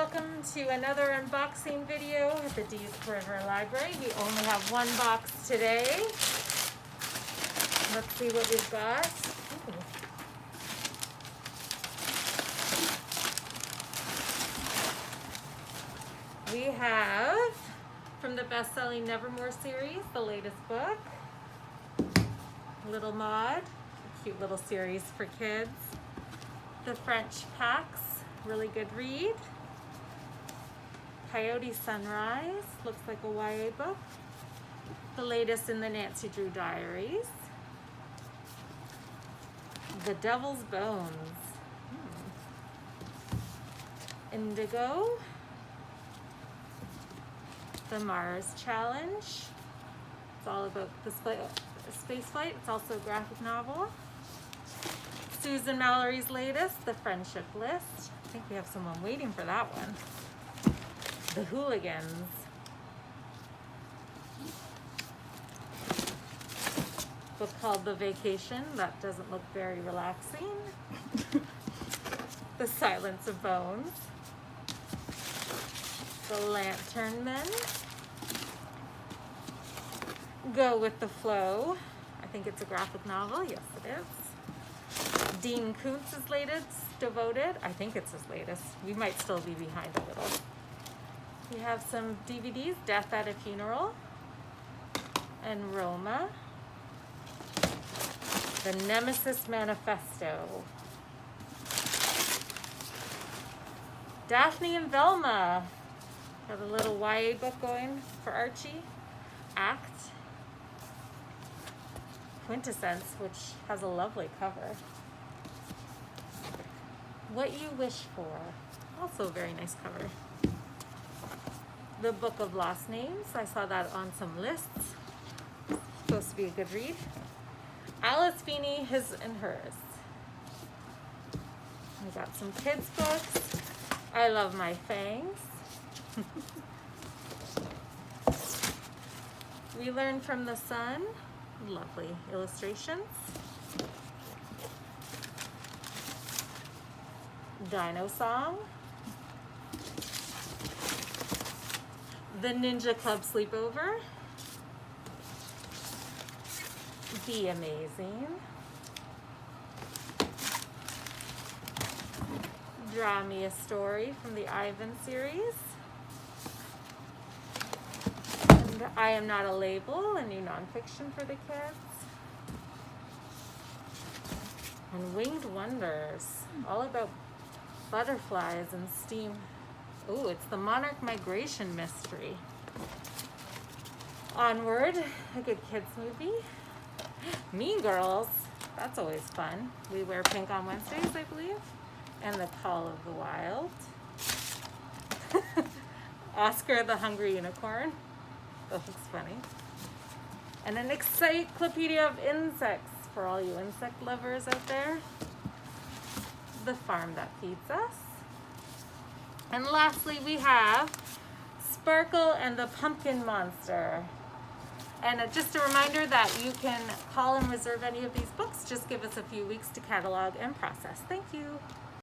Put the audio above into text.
welcome to another unboxing video at the Deep River Library. We only have one box today. Let's see what we've got. Ooh. We have, from the best-selling Nevermore series, the latest book, Little Maud, a cute little series for kids. The French Pax, really good read. Coyote Sunrise, looks like a YA book. The latest in the Nancy Drew Diaries. The Devil's Bones. Indigo. The Mars Challenge. It's all about the space flight. It's also a graphic novel. Susan Mallory's latest, The Friendship List. I think we have someone waiting for that one. The Hooligans. Book called The Vacation. That doesn't look very relaxing. The Silence of Bones. The Lantern Men. Go with the Flow. I think it's a graphic novel. Yes, it is. Dean Koontz's latest, Devoted. I think it's his latest. We might still be behind a little. We have some DVDs, Death at a Funeral, and Roma. The Nemesis Manifesto. Daphne and Velma. Got a little YA book going for Archie. Act. Quintessence, which has a lovely cover. What You Wish For, also a very nice cover. The Book of Lost Names, I saw that on some lists. Supposed to be a good read. Alice Feeney, His and Hers. We got some kids books. I Love My Fangs. We Learn from the Sun, lovely illustrations. Dino Song. The Ninja Club Sleepover. Be Amazing. Draw Me a Story from the Ivan series. And I Am Not a Label, a new nonfiction for the kids. And Winged Wonders, all about butterflies and steam. Ooh, it's the Monarch Migration Mystery. Onward, a good kids movie. Mean Girls, that's always fun. We wear pink on Wednesdays, I believe. And The Call of the Wild. Oscar the Hungry Unicorn. That looks funny. And an encyclopedia of insects for all you insect lovers out there. The Farm That Feeds Us. And lastly, we have Sparkle and the Pumpkin Monster. And just a reminder that you can call and reserve any of these books. Just give us a few weeks to catalog and process. Thank you.